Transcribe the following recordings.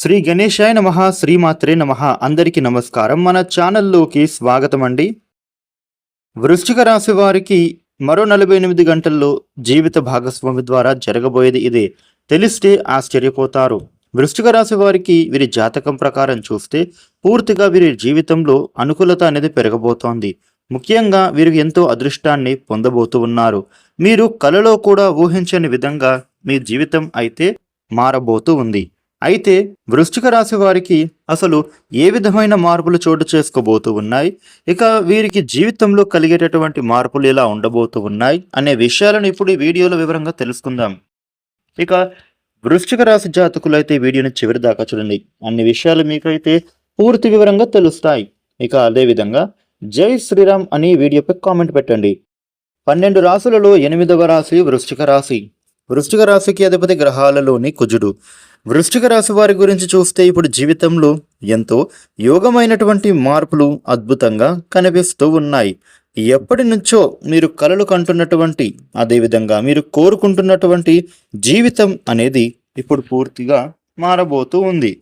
శ్రీ గణేశాయ నమః శ్రీమాత్రే నమః అందరికీ నమస్కారం. మన ఛానల్లోకి స్వాగతం అండి. వృశ్చిక రాశి వారికి మరో 48 గంటల్లో జీవిత భాగస్వామి ద్వారా జరగబోయేది ఇదే. తెలిస్తే ఆశ్చర్యపోతారు. వృశ్చిక రాశి వారికి వీరి జాతకం ప్రకారం చూస్తే పూర్తిగా వీరి జీవితంలో అనుకూలత అనేది పెరగబోతోంది. ముఖ్యంగా వీరు ఎంతో అదృష్టాన్ని పొందబోతూ ఉన్నారు. మీరు కలలో కూడా ఊహించని విధంగా మీ జీవితం అయితే మారబోతూ ఉంది. అయితే వృశ్చిక రాశి వారికి అసలు ఏ విధమైన మార్పులు చోటు చేసుకోబోతూ ఉన్నాయి, ఇక వీరికి జీవితంలో కలిగేటటువంటి మార్పులు ఎలా ఉండబోతూ ఉన్నాయి అనే విషయాలను ఇప్పుడు ఈ వీడియోలో వివరంగా తెలుసుకుందాం. ఇక వృశ్చిక రాశి జాతకులు అయితే వీడియోని చివరి దాకా చూడండి. అన్ని విషయాలు మీకైతే పూర్తి వివరంగా తెలుస్తాయి. ఇక అదేవిధంగా జై శ్రీరామ్ అని వీడియోపై కామెంట్ పెట్టండి. 12 రాశులలో 8వ రాశి వృశ్చిక రాశి. వృశ్చిక రాశికి అధిపతి గ్రహాలలోని కుజుడు. వృశ్చిక రాశి వారి గురించి చూస్తే ఇప్పుడు జీవితంలో ఎంతో యోగమైనటువంటి మార్పులు అద్భుతంగా కనిపిస్తూ ఉన్నాయి. ఎప్పటి నుంచో మీరు కలలు కంటున్నటువంటి, అదేవిధంగా మీరు కోరుకుంటున్నటువంటి జీవితం అనేది ఇప్పుడు పూర్తిగా మారబోతూ ఉంది.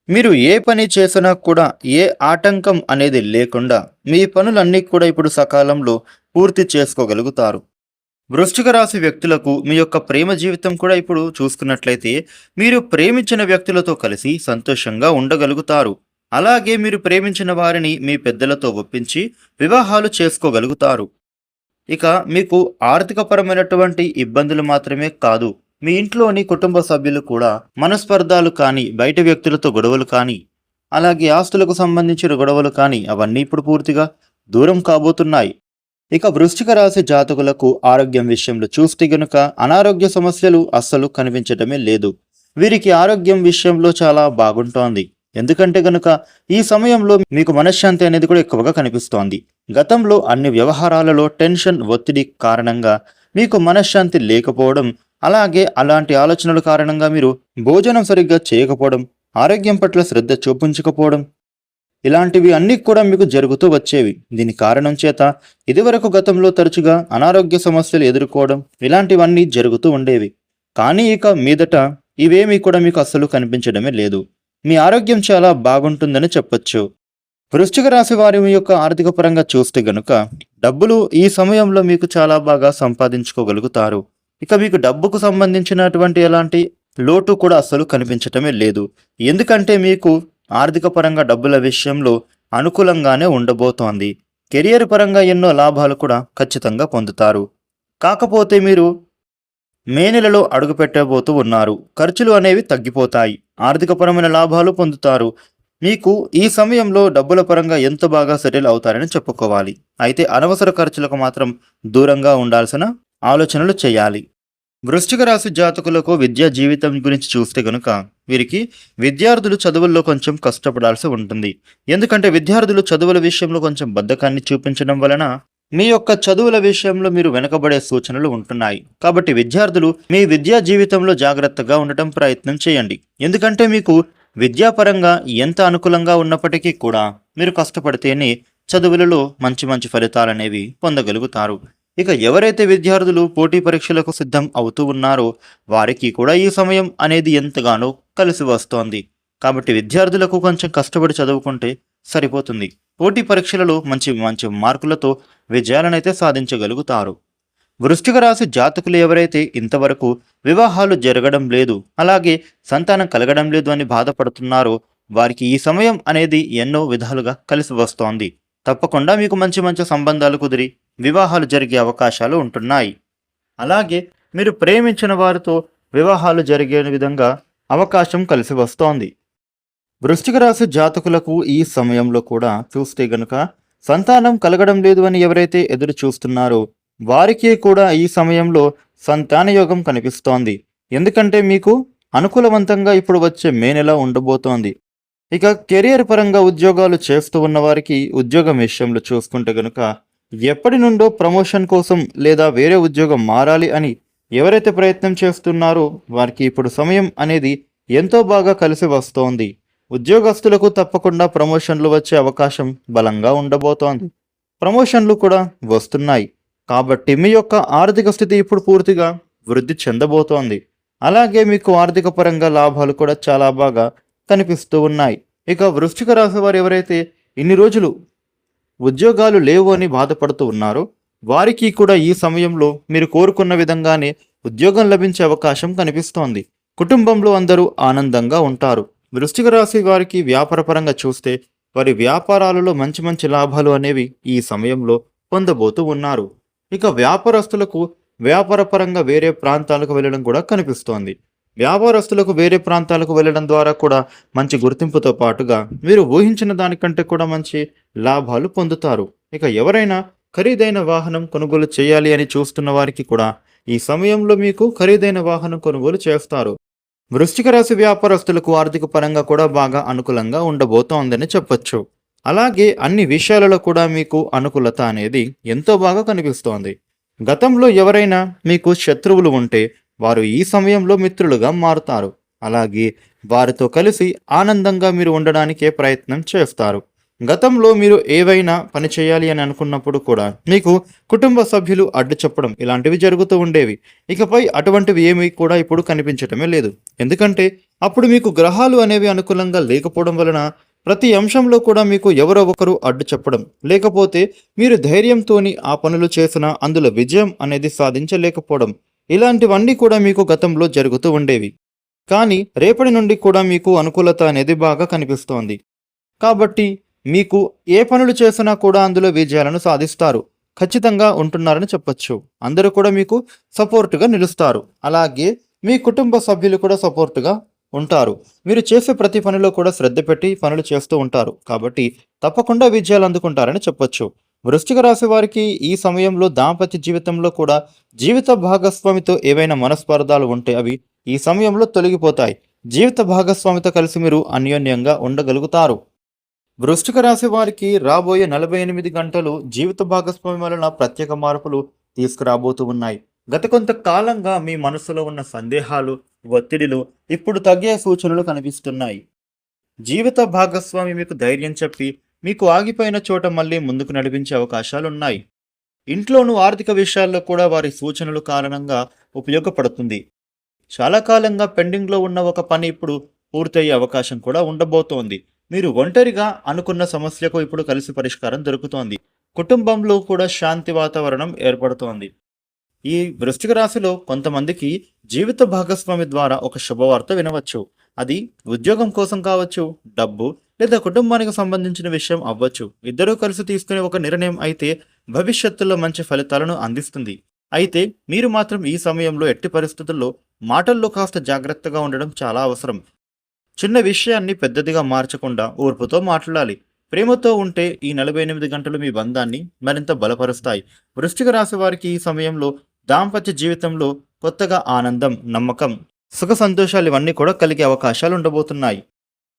మీరు ఏ పని చేసినా కూడా ఏ ఆటంకం అనేది లేకుండా మీ పనులన్నీ కూడా ఇప్పుడు సకాలంలో పూర్తి చేసుకోగలుగుతారు. వృశ్చిక రాశి వ్యక్తులకు మీ యొక్క ప్రేమ జీవితం కూడా ఇప్పుడు చూసుకున్నట్లయితే మీరు ప్రేమించిన వ్యక్తులతో కలిసి సంతోషంగా ఉండగలుగుతారు. అలాగే మీరు ప్రేమించిన వారిని మీ పెద్దలతో ఒప్పించి వివాహాలు చేసుకోగలుగుతారు. ఇక మీకు ఆర్థికపరమైనటువంటి ఇబ్బందులు మాత్రమే కాదు, మీ ఇంట్లోని కుటుంబ సభ్యులు కూడా మనస్పర్ధాలు కానీ, బయట వ్యక్తులతో గొడవలు కానీ, అలాగే ఆస్తులకు సంబంధించిన గొడవలు కానీ అవన్నీ ఇప్పుడు పూర్తిగా దూరం కాబోతున్నాయి. ఇక వృశ్చిక రాశి జాతకులకు ఆరోగ్యం విషయంలో చూస్తే గనుక అనారోగ్య సమస్యలు అస్సలు కనిపించటమే లేదు. వీరికి ఆరోగ్యం విషయంలో చాలా బాగుంటోంది. ఎందుకంటే గనుక ఈ సమయంలో మీకు మనశ్శాంతి అనేది కూడా ఎక్కువగా కనిపిస్తోంది. గతంలో అన్ని వ్యవహారాలలో టెన్షన్, ఒత్తిడి కారణంగా మీకు మనశ్శాంతి లేకపోవడం, అలాగే అలాంటి ఆలోచనల కారణంగా మీరు భోజనం సరిగ్గా చేయకపోవడం, ఆరోగ్యం పట్ల శ్రద్ధ చూపించకపోవడం, ఇలాంటివి అన్నీ కూడా మీకు జరుగుతూ వచ్చేవి. దీని కారణం చేత ఇదివరకు గతంలో తరచుగా అనారోగ్య సమస్యలు ఎదుర్కోవడం ఇలాంటివన్నీ జరుగుతూ ఉండేవి. కానీ ఇక మీదట ఇవేమీ కూడా మీకు అస్సలు కనిపించడమే లేదు. మీ ఆరోగ్యం చాలా బాగుంటుందని చెప్పొచ్చు. వృశ్చిక రాశి వారి మీ యొక్క ఆర్థిక పరంగా చూస్తే గనుక డబ్బులు ఈ సమయంలో మీకు చాలా బాగా సంపాదించుకోగలుగుతారు. ఇక మీకు డబ్బుకు సంబంధించినటువంటి ఎలాంటి లోటు కూడా అస్సలు కనిపించటమే లేదు. ఎందుకంటే మీకు ఆర్థిక పరంగా డబ్బుల విషయంలో అనుకూలంగానే ఉండబోతోంది. కెరియర్ పరంగా ఎన్నో లాభాలు కూడా ఖచ్చితంగా పొందుతారు. కాకపోతే మీరు మే నెలలో అడుగుపెట్టబోతూ ఉన్నారు. ఖర్చులు అనేవి తగ్గిపోతాయి. ఆర్థికపరమైన లాభాలు పొందుతారు. మీకు ఈ సమయంలో డబ్బుల పరంగా ఎంత బాగా సెటిల్ అవుతారని చెప్పుకోవాలి. అయితే అనవసర ఖర్చులకు మాత్రం దూరంగా ఉండాల్సిన ఆలోచనలు చేయాలి. వృశ్చిక రాశి జాతకులకు విద్యా జీవితం గురించి చూస్తే గనుక వీరికి విద్యార్థులు చదువుల్లో కొంచెం కష్టపడాల్సి ఉంటుంది. ఎందుకంటే విద్యార్థులు చదువుల విషయంలో కొంచెం బద్ధకాన్ని చూపించడం వలన మీ యొక్క చదువుల విషయంలో మీరు వెనకబడే సూచనలు ఉంటున్నాయి. కాబట్టి విద్యార్థులు మీ విద్యా జీవితంలో జాగ్రత్తగా ఉండటం ప్రయత్నం చేయండి. ఎందుకంటే మీకు విద్యాపరంగా ఎంత అనుకూలంగా ఉన్నప్పటికీ కూడా మీరు కష్టపడితేనే చదువులలో మంచి మంచి ఫలితాలనేవి పొందగలుగుతారు. ఇక ఎవరైతే విద్యార్థులు పోటీ పరీక్షలకు సిద్ధం అవుతూ ఉన్నారో వారికి కూడా ఈ సమయం అనేది ఎంతగానో కలిసి వస్తోంది. కాబట్టి విద్యార్థులకు కొంచెం కష్టపడి చదువుకుంటే సరిపోతుంది. పోటీ పరీక్షలలో మంచి మంచి మార్కులతో విజయాలనైతే సాధించగలుగుతారు. వృశ్చిక రాశి జాతకులు ఎవరైతే ఇంతవరకు వివాహాలు జరగడం లేదు, అలాగే సంతానం కలగడం లేదు అని బాధపడుతున్నారో వారికి ఈ సమయం అనేది ఎన్నో విధాలుగా కలిసి వస్తోంది. తప్పకుండా మీకు మంచి మంచి సంబంధాలు కుదిరి వివాహాలు జరిగే అవకాశాలు ఉంటున్నాయి. అలాగే మీరు ప్రేమించిన వారితో వివాహాలు జరిగే విధంగా అవకాశం కలిసి వస్తోంది. వృశ్చిక రాశి జాతకులకు ఈ సమయంలో కూడా చూస్తే గనుక సంతానం కలగడం లేదు అని ఎవరైతే ఎదురు చూస్తున్నారో వారికి కూడా ఈ సమయంలో సంతాన యోగం కనిపిస్తోంది. ఎందుకంటే మీకు అనుకూలవంతంగా ఇప్పుడు వచ్చే మే నెల ఉండబోతోంది. ఇక కెరియర్ పరంగా ఉద్యోగాలు చేస్తూ ఉన్న వారికి ఉద్యోగం విషయంలో చూసుకుంటే గనుక ఎప్పటి నుండో ప్రమోషన్ కోసం లేదా వేరే ఉద్యోగం మారాలి అని ఎవరైతే ప్రయత్నం చేస్తున్నారో వారికి ఇప్పుడు సమయం అనేది ఎంతో బాగా కలిసి వస్తోంది. ఉద్యోగస్తులకు తప్పకుండా ప్రమోషన్లు వచ్చే అవకాశం బలంగా ఉండబోతోంది. ప్రమోషన్లు కూడా వస్తున్నాయి. కాబట్టి మీ యొక్క ఆర్థిక స్థితి ఇప్పుడు పూర్తిగా వృద్ధి చెందబోతోంది. అలాగే మీకు ఆర్థిక పరంగా లాభాలు కూడా చాలా బాగా కనిపిస్తూ ఉన్నాయి. ఇక వృశ్చిక రాశి వారు ఎవరైతే ఇన్ని రోజులు ఉద్యోగాలు లేవు అని బాధపడుతూ ఉన్నారో వారికి కూడా ఈ సమయంలో మీరు కోరుకున్న విధంగానే ఉద్యోగం లభించే అవకాశం కనిపిస్తోంది. కుటుంబంలో అందరూ ఆనందంగా ఉంటారు. వృశ్చిక రాశి వారికి వ్యాపారపరంగా చూస్తే వారి వ్యాపారాలలో మంచి మంచి లాభాలు అనేవి ఈ సమయంలో పొందబోతూ ఉన్నారు. ఇక వ్యాపారస్తులకు వ్యాపారపరంగా వేరే ప్రాంతాలకు వెళ్ళడం కూడా కనిపిస్తోంది. వ్యాపారస్తులకు వేరే ప్రాంతాలకు వెళ్ళడం ద్వారా కూడా మంచి గుర్తింపుతో పాటుగా మీరు ఊహించిన దానికంటే కూడా మంచి లాభాలు పొందుతారు. ఇక ఎవరైనా ఖరీదైన వాహనం కొనుగోలు చేయాలి అని చూస్తున్న వారికి కూడా ఈ సమయంలో మీకు ఖరీదైన వాహనం కొనుగోలు చేస్తారు. వృశ్చిక రాశి వ్యాపారస్తులకు ఆర్థిక పరంగా కూడా బాగా అనుకూలంగా ఉండబోతోందని చెప్పొచ్చు. అలాగే అన్ని విషయాలలో కూడా మీకు అనుకూలత అనేది ఎంతో బాగా కనిపిస్తోంది. గతంలో ఎవరైనా మీకు శత్రువులు ఉంటే వారు ఈ సమయంలో మిత్రులుగా మారుతారు. అలాగే వారితో కలిసి ఆనందంగా మీరు ఉండడానికే ప్రయత్నం చేస్తారు. గతంలో మీరు ఏవైనా పని చేయాలి అని అనుకున్నప్పుడు కూడా మీకు కుటుంబ సభ్యులు అడ్డు చెప్పడం ఇలాంటివి జరుగుతూ ఉండేవి. ఇకపై అటువంటివి ఏమీ కూడా ఇప్పుడు కనిపించటమే లేదు. ఎందుకంటే అప్పుడు మీకు గ్రహాలు అనేవి అనుకూలంగా లేకపోవడం వలన ప్రతి అంశంలో కూడా మీకు ఎవరో ఒకరు అడ్డు చెప్పడం, లేకపోతే మీరు ధైర్యంతోని ఆ పనులు చేసినా అందులో విజయం అనేది సాధించలేకపోవడం, ఇలాంటివన్నీ కూడా మీకు గతంలో జరుగుతూ ఉండేవి. కానీ రేపటి నుండి కూడా మీకు అనుకూలత అనేది బాగా కనిపిస్తోంది. కాబట్టి మీకు ఏ పనులు చేసినా కూడా అందులో విజయాలను సాధిస్తారు. ఖచ్చితంగా ఉంటున్నారని చెప్పొచ్చు. అందరూ కూడా మీకు సపోర్టుగా నిలుస్తారు. అలాగే మీ కుటుంబ సభ్యులు కూడా సపోర్టుగా ఉంటారు. మీరు చేసే ప్రతి పనిలో కూడా శ్రద్ధ పెట్టి పనులు చేస్తూ ఉంటారు. కాబట్టి తప్పకుండా విజయాలు అందుకుంటారని చెప్పొచ్చు. వృశ్చిక రాశి వారికి ఈ సమయంలో దాంపత్య జీవితంలో కూడా జీవిత భాగస్వామితో ఏవైనా మనస్పర్ధాలు ఉంటే అవి ఈ సమయంలో తొలగిపోతాయి. జీవిత భాగస్వామితో కలిసి మీరు అన్యోన్యంగా ఉండగలుగుతారు. వృశ్చిక రాశి వారికి రాబోయే 48 గంటలు జీవిత భాగస్వామి వలన ప్రత్యేక మార్పులు తీసుకురాబోతూ ఉన్నాయి. గత కొంతకాలంగా మీ మనసులో ఉన్న సందేహాలు, ఒత్తిడిలు ఇప్పుడు తగ్గే సూచనలు కనిపిస్తున్నాయి. జీవిత భాగస్వామి మీకు ధైర్యం చెప్పి మీకు ఆగిపోయిన చోట మళ్ళీ ముందుకు నడిపించే అవకాశాలున్నాయి. ఇంట్లోనూ ఆర్థిక విషయాల్లో కూడా వారి సూచనలు కారణంగా ఉపయోగపడుతుంది. చాలా కాలంగా పెండింగ్లో ఉన్న ఒక పని ఇప్పుడు పూర్తయ్యే అవకాశం కూడా ఉండబోతోంది. మీరు ఒంటరిగా అనుకున్న సమస్యకు ఇప్పుడు కలిసి పరిష్కారం దొరుకుతోంది. కుటుంబంలో కూడా శాంతి వాతావరణం ఏర్పడుతోంది. ఈ వృశ్చిక రాశిలో కొంతమందికి జీవిత భాగస్వామి ద్వారా ఒక శుభవార్త వినవచ్చు. అది ఉద్యోగం కోసం కావచ్చు, డబ్బు లేదా కుటుంబానికి సంబంధించిన విషయం అవ్వచ్చు. ఇద్దరూ కలిసి తీసుకునే ఒక నిర్ణయం అయితే భవిష్యత్తులో మంచి ఫలితాలను అందిస్తుంది. అయితే మీరు మాత్రం ఈ సమయంలో ఎట్టి పరిస్థితుల్లో మాటల్లో కాస్త జాగ్రత్తగా ఉండడం చాలా అవసరం. చిన్న విషయాన్ని పెద్దదిగా మార్చకుండా ఓర్పుతో మాట్లాడాలి. ప్రేమతో ఉంటే ఈ 48 గంటలు మీ బంధాన్ని మరింత బలపరుస్తాయి. వృశ్చిక రాశి వారికి ఈ సమయంలో దాంపత్య జీవితంలో కొత్తగా ఆనందం, నమ్మకం, సుఖ సంతోషాలు ఇవన్నీ కూడా కలిగే అవకాశాలు ఉండబోతున్నాయి.